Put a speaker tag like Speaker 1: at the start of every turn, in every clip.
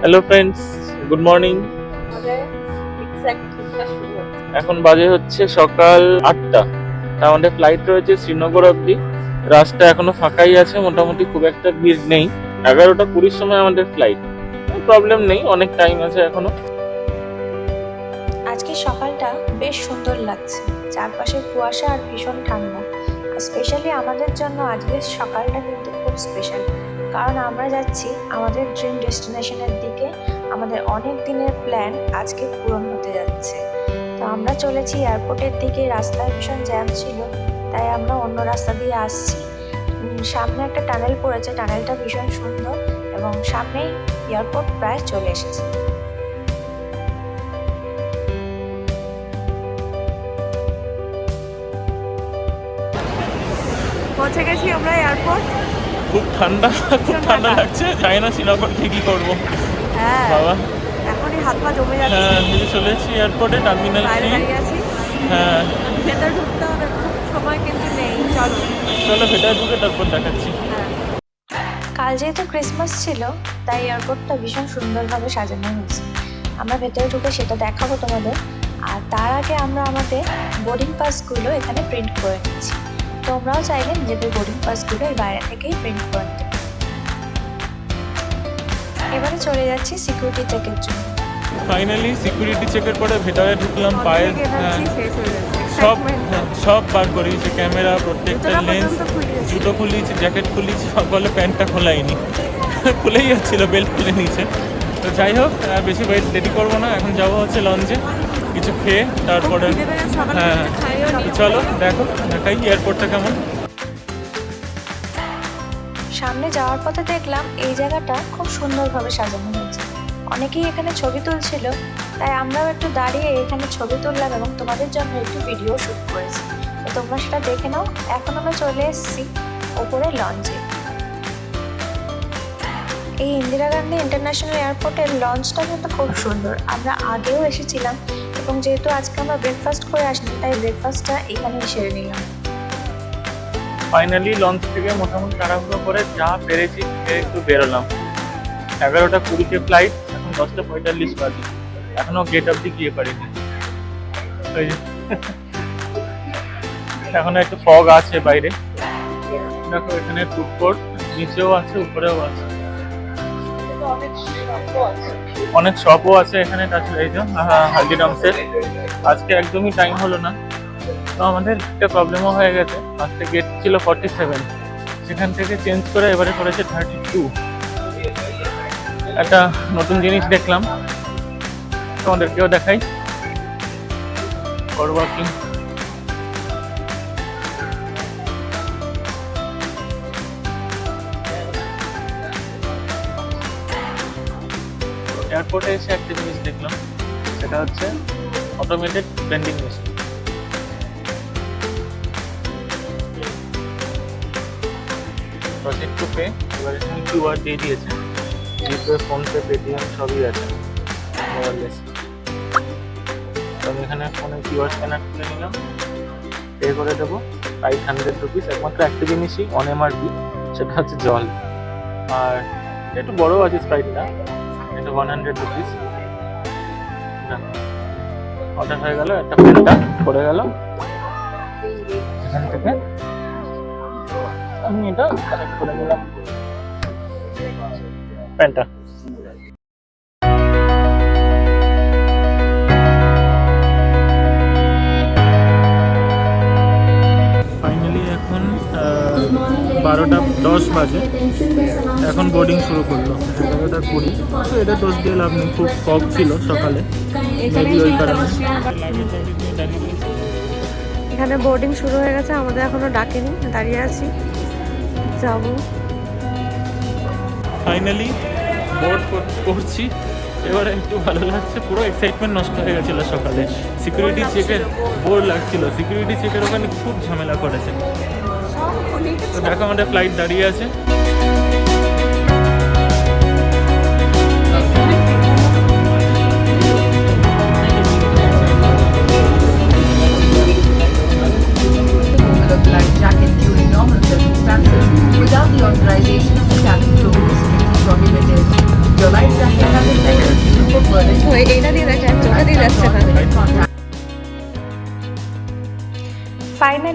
Speaker 1: Hello friends, good morning. এখন বাজে হচ্ছে সকাল 8টা। আমাদের ফ্লাইট রয়েছে শ্রীনগর অবধি। রাস্তা এখনো ফাঁকাই আছে, মোটামুটি খুব একটা ভিড় নেই। 11টা 20 সময় আমাদের ফ্লাইট, প্রবলেম নেই, অনেক টাইম আছে এখনো।
Speaker 2: আজকে সকালটা বেশ সুন্দর লাগছে, চারপাশে কুয়াশা আর ভীষণ ঠান্ডা। আর স্পেশালি আমাদের জন্য আজকের সকালটা কিন্তু খুব স্পেশাল, কারণ আমরা যাচ্ছি আমাদের ড্রিম ডেস্টিনেশনের দিকে। আমাদের অনেক দিনের প্ল্যান আজকে পূরণ হতে যাচ্ছে। তো আমরা চলেছি এয়ারপোর্টের দিকে। রাস্তায় ভীষণ জ্যাম ছিল, তাই আমরা অন্য রাস্তা দিয়ে আসছি। সামনে একটা টানেল পড়েছে, টানেলটা ভীষণ সুন্দর এবং সামনেই এয়ারপোর্ট প্রায় চলে এসেছে।
Speaker 3: পৌঁছে গেছি আমরা এয়ারপোর্ট।
Speaker 1: খুব ঠান্ডা লাগছে, জানি না শ্রীনগর কি করবো।
Speaker 3: হ্যাঁ
Speaker 1: বাবা,
Speaker 3: এখনই হাত পা জমে যাচ্ছে।
Speaker 1: হ্যাঁ, চলে এসেছি এয়ারপোর্টে, টার্মিনাল
Speaker 3: বাইরে
Speaker 1: 3।
Speaker 3: দাঁড়িয়ে আছি,
Speaker 1: হ্যাঁ,
Speaker 3: ভেতর ঢুকতে হবে, খুব সময় কিন্তু নেই।
Speaker 1: চলো ভেতরে ঢুকে তারপর দেখাচ্ছি।
Speaker 3: হ্যাঁ,
Speaker 2: কাল যেহেতু ক্রিসমাস ছিল, তাই এয়ারপোর্টটা ভীষণ সুন্দরভাবে সাজানো হয়েছে। আমরা ভেতরে ঢুকে সেটা দেখাবো তোমাদের। আর তার আগে আমরা আমাদের বোর্ডিং পাসগুলো এখানে প্রিন্ট করে নিচ্ছি। তোমরাও চাইলে নিজেদের বোর্ডিং পাসগুলো এর বাইরে থেকেই প্রিন্ট করে নিতে পারো। এবারে চলে যাচ্ছি সিকিউরিটি চেকের জন্য।
Speaker 1: ফাইনালি সিকিউরিটি চেকের পরে ভেতরে ঢুকলাম। পায়ের
Speaker 3: এনার্জি শেষ হয়ে যাচ্ছে।
Speaker 1: সব বার করিয়েছে, ক্যামেরা, প্রত্যেকটা লেন্স, জুতো খুলিয়েছি, জ্যাকেট খুলিয়েছি, সব বলে প্যান্টটা খোলাইনি। খুলেই যাচ্ছিল, বেল্ট খুলে নিয়েছে। তো যাই হোক, বেশি ওয়েট দেরি করবো না, এখন যাবো হচ্ছে লঞ্চে কিছু খেয়ে, তারপরে হ্যাঁ চলো দেখাই এয়ারপোর্টটা কেমন।
Speaker 2: সামনে যাওয়ার পথে দেখলাম এই জায়গাটা খুব সুন্দরভাবে সাজানো হয়েছে। অনেকেই এখানে ছবি তুলছিল, তাই আমরাও একটু দাঁড়িয়ে এখানে ছবি তুললাম এবং তোমাদের জন্য একটু ভিডিও শুট করেছি। তো তোমরা সেটা দেখে নাও। এখন আমরা চলে এসেছি ওপরে লঞ্চে। এই ইন্দিরা গান্ধী ইন্টারন্যাশনাল এয়ারপোর্টের লঞ্চটা কিন্তু খুব সুন্দর। আমরা আগেও এসেছিলাম এবং যেহেতু আজকে আমরা ব্রেকফাস্ট করে আসিনি, তাই ব্রেকফাস্টটা এখানেই সেরে নিলাম।
Speaker 1: ফাইনালি লঞ্চ থেকে মোটামুটি তাড়াহুড়ো করে যা পেরেছি একটু বেরোলাম। 11টা 20 ফ্লাইট, এখন 10টা 45 বাজে, এখনো গেট অব্দি গিয়ে পারিনি। এখনো একটু ফগ আছে বাইরে। দেখো এখানে ফুড কোর্ট নিচেও আছে, উপরেও আছে, অনেক শপও আছে এখানে। তাছাড়া এই যে হালদিরামসের আজকে একদমই টাইম হলো না। তো আমাদের একটা প্রবলেমও হয়ে গেছে। ফার্স্টে গেট ছিল 47, সেখান থেকে চেঞ্জ করে এবারে করেছে 32। একটা নতুন জিনিস দেখলাম, তোমাদেরকেও দেখাই। ওয়ার্কিং এয়ারপোর্টে এসে একটা জিনিস দেখলাম, সেটা হচ্ছে automated vending machine. Project to pay, এবার এখানে কিউআর দিয়ে দিয়েছে। জিপে, ফোনপে, পেটিএম সবই আছে মোবাইলেস। তো আমি এখানে ফোনে কিউআর স্ক্যানার খুলে নিলাম, পে করে দেবো 500 রুপিস। একমাত্র একটা জিনিসই অন এমআরপি, সেটা হচ্ছে জল। আর একটু বড় আছে স্প্রাইটটা, এটা 100 রুপিস। অর্ডার হয়ে গেল, একটা প্যান্টটা পড়ে গেল এখান থেকে। আমি এটা কানেক্ট করে নিলাম প্যান্টটা। ফাইনালি এখন 12টা 10 বাজে, এখন বোর্ডিং শুরু করলো 11টা 20। তো এটা দোষ দিয়ে লাভ নেই, খুব ফগ ছিল সকালে, মেবি ওই কারণে।
Speaker 3: এখানে বোর্ডিং শুরু হয়ে গেছে, আমাদের এখনো ডাকেনি, দাঁড়িয়ে আছি, যাবো।
Speaker 1: ফাইনালি বোর্ড করছি, এবারে একটু ভালো লাগছে। পুরো এক্সাইটমেন্ট নষ্ট হয়ে গেছিল সকালে। সিকিউরিটি চেকের বোর লাগছিল, সিকিউরিটি চেকের ওখানে খুব ঝামেলা করেছে। তো দেখো আমাদের ফ্লাইট দাঁড়িয়ে আছে।
Speaker 4: Life jacket during normal circumstances without the authorization of the cabin crew is prohibited. Your life jacket has been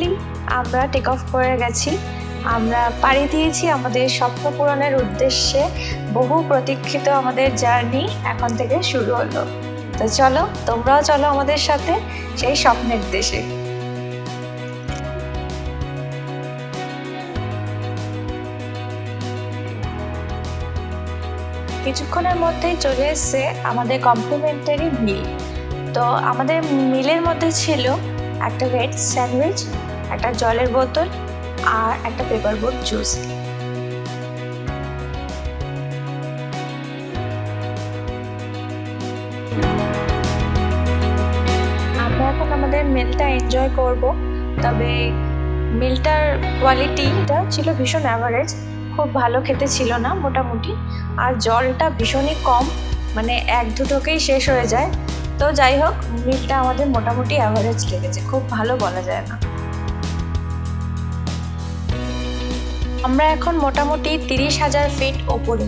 Speaker 2: finally আমরা টেক অফ করে গেছি। আমরা পাড়ি দিয়েছি আমাদের স্বপ্ন পূরণের উদ্দেশ্যে। বহু প্রতীক্ষিত আমাদের জার্নি এখন থেকে শুরু হলো। তো চলো, তোমরাও চলো আমাদের সাথে সেই স্বপ্নের দেশে। কিছুক্ষণের মধ্যেই চলে এসছে আমাদের কমপ্লিমেন্টারি মিল। তো আমাদের মিলের মধ্যে ছিল একটা ভেজ স্যান্ডউইচ, একটা জলের বোতল আর একটা পেপার বোট জুস। আমরা এখন আমাদের মিলটা এনজয় করব। তবে মিলটার কোয়ালিটিটা ছিল ভীষণ অ্যাভারেজ, খুব ভালো খেতে ছিল না মোটামুটি। আর জলটা ভীষণই কম, মানে 1-2 টোকেই শেষ হয়ে যায়। তো যাই হোক, মিলটা আমাদের মোটামুটি অ্যাভারেজ লেগেছে, খুব ভালো বলা যায় না। আমরা এখন মোটামুটি 30,000 ফিট ওপরে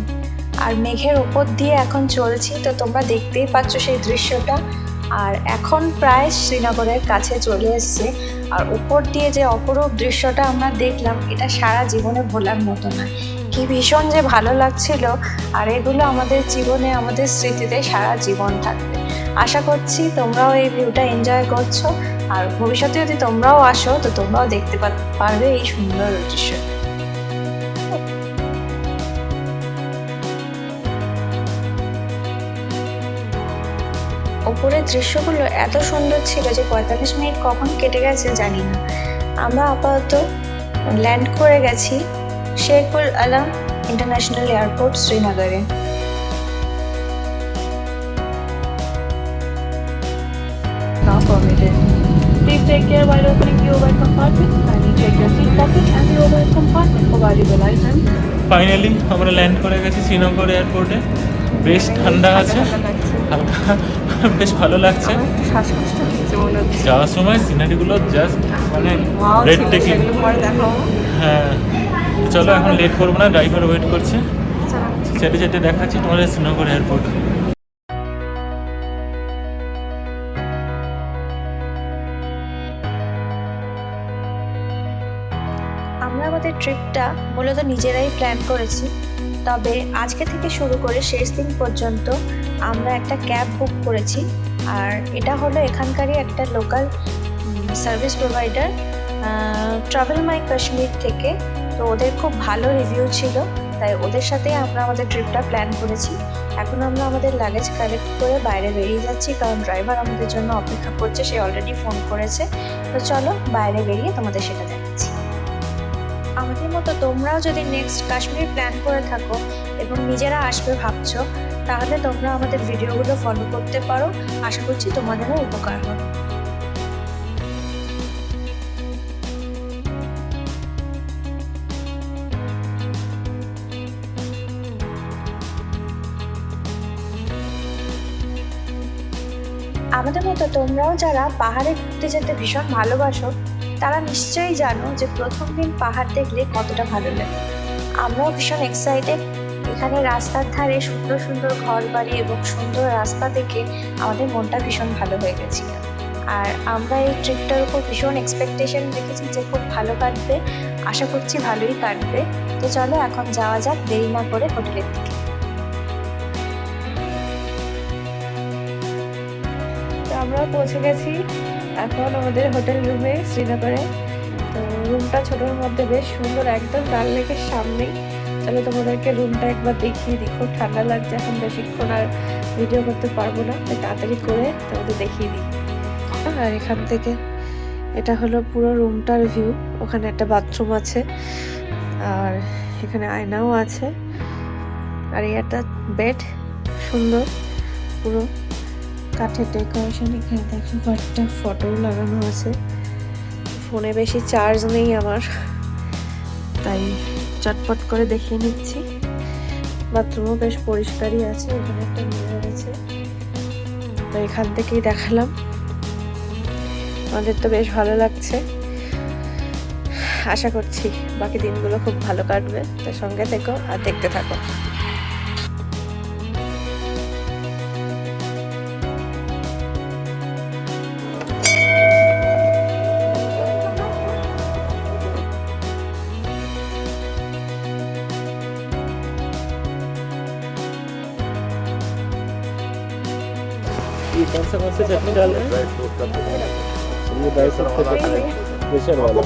Speaker 2: আর মেঘের ওপর দিয়ে এখন চলছি। তো তোমরা দেখতেই পাচ্ছ সেই দৃশ্যটা। আর এখন প্রায় শ্রীনগরের কাছে চলে এসছে। আর উপর দিয়ে যে অপরূপ দৃশ্যটা আমরা দেখলাম, এটা সারা জীবনে ভোলার মতো না। কি ভীষণ যে ভালো লাগছিল। আর এগুলো আমাদের জীবনে, আমাদের স্মৃতিতে সারা জীবন থাকবে। আশা করছি তোমরাও এই ভিউটা এনজয় করছো। আর ভবিষ্যতে যদি তোমরাও আসো, তো তোমরাও দেখতে পারবে এই সুন্দর দৃশ্য। ওপরের দৃশ্যগুলো এত সুন্দর ছিল যে 45 মিনিট কখন কেটে গেছে জানি না। আমরা আপাতত ল্যান্ড করে গেছি শেখুল আলম ইন্টারন্যাশনাল এয়ারপোর্ট, শ্রীনগরে।
Speaker 4: Now permitted. Please take care while opening the overhead compartment. Kindly check your seat pocket and the overhead compartment for valuable items.
Speaker 1: Finally আমরা ল্যান্ড করে গেছি শ্রীনগর এয়ারপোর্টে। বেশ ঠান্ডা আছে, হালকা বেশ ভালো লাগছে।
Speaker 3: শ্বাসকষ্ট হচ্ছে মনে হচ্ছে।
Speaker 1: যাওয়ার সময় সিনারিগুলো জাস্ট মানে রেড টেকিং। হ্যাঁ, চলো এখন লেট করবো না, ড্রাইভার ওয়েট করছে। চেটে চেটে দেখাচ্ছি তোমাদের শ্রীনগর এয়ারপোর্ট।
Speaker 2: আমরা আমাদের ট্রিপটা মূলত নিজেরাই প্ল্যান করেছি। তবে আজকে থেকে শুরু করে শেষ দিন পর্যন্ত আমরা একটা ক্যাব বুক করেছি। আর এটা হলো এখানকারই একটা লোকাল সার্ভিস প্রোভাইডার, ট্রাভেল মাই কাশ্মীর থেকে। তো ওদের খুব ভালো রিভিউ ছিল, তাই ওদের সাথেই আমরা আমাদের ট্রিপটা প্ল্যান করেছি। এখন আমরা আমাদের লাগেজ কালেক্ট করে বাইরে বেরিয়ে যাচ্ছি, কারণ ড্রাইভার আমাদের জন্য অপেক্ষা করছে, সে অলরেডি ফোন করেছে। তো চলো বাইরে বেরিয়ে তোমাদের সেটা দেখাচ্ছি। আমাদের মতো তোমরাও যদি নেক্সট কাশ্মীর প্ল্যান করে থাকো এবং নিজেরা আসবে ভাবছো, তাহলে তোমরা আমাদের ভিডিওগুলো ফলো করতে পারো। আশা করছি তোমাদেরও উপকার হবে। আমাদের মতো তোমরাও যারা পাহাড়ে ঘুরতে যেতে ভীষণ ভালোবাসো, তারা নিশ্চয়ই জানো যে প্রথম দিন পাহাড় দেখলে কতটা ভালো লাগে। আমরাও ভীষণ এক্সাইটেড। এখানে রাস্তার ধারে সুন্দর সুন্দর ঘর বাড়ি এবং সুন্দর রাস্তা দেখে আমাদের মনটা ভীষণ ভালো হয়ে গেছিল। আর আমরা এই ট্রিপটার উপর ভীষণ এক্সপেকটেশন রেখেছি যে খুব ভালো কাটবে। আশা করছি ভালোই কাটবে। তো চলো এখন যাওয়া যাক দেরি না করে হোটেলের দিকে।
Speaker 3: আমরা পৌঁছে গেছি এখন আমাদের হোটেল রুমে শ্রীনগরে। তো রুমটা ছোটোর মধ্যে বেশ সুন্দর, একদম ডাল লেকের সামনেই। তাহলে তোমাদেরকে রুমটা একবার দেখিয়ে দিই। খুব ঠান্ডা লাগছে, এখন বেশিক্ষণ আর ভিডিও করতে পারবো না, তাই তাড়াতাড়ি করে তোমাদের দেখিয়ে দিই। আর এখান থেকে এটা হলো পুরো রুমটার ভিউ। ওখানে একটা বাথরুম আছে আর এখানে আয়নাও আছে। আর এই একটা বেড, সুন্দর পুরো কাঠের ডেকোরেশন। এখানে দেখো কয়েকটা ফটো লাগানো আছে। ফোনে বেশি চার্জ নেই আমার, তাই চটপট করে দেখিয়ে নিচ্ছি। বাথরুমও বেশ পরিষ্কারই আছে, এখানে একটা মিরর আছে। তো এখান থেকেই দেখালাম। আমাদের তো বেশ ভালো লাগছে। আশা করছি বাকি দিনগুলো খুব ভালো কাটবে। তো সঙ্গে থেকো আর দেখতে থাকো।
Speaker 1: ये कौन सा चटनी डाल रहे हैं? ये ड्राई फ्रूट का चटनी, प्रेशर वाला।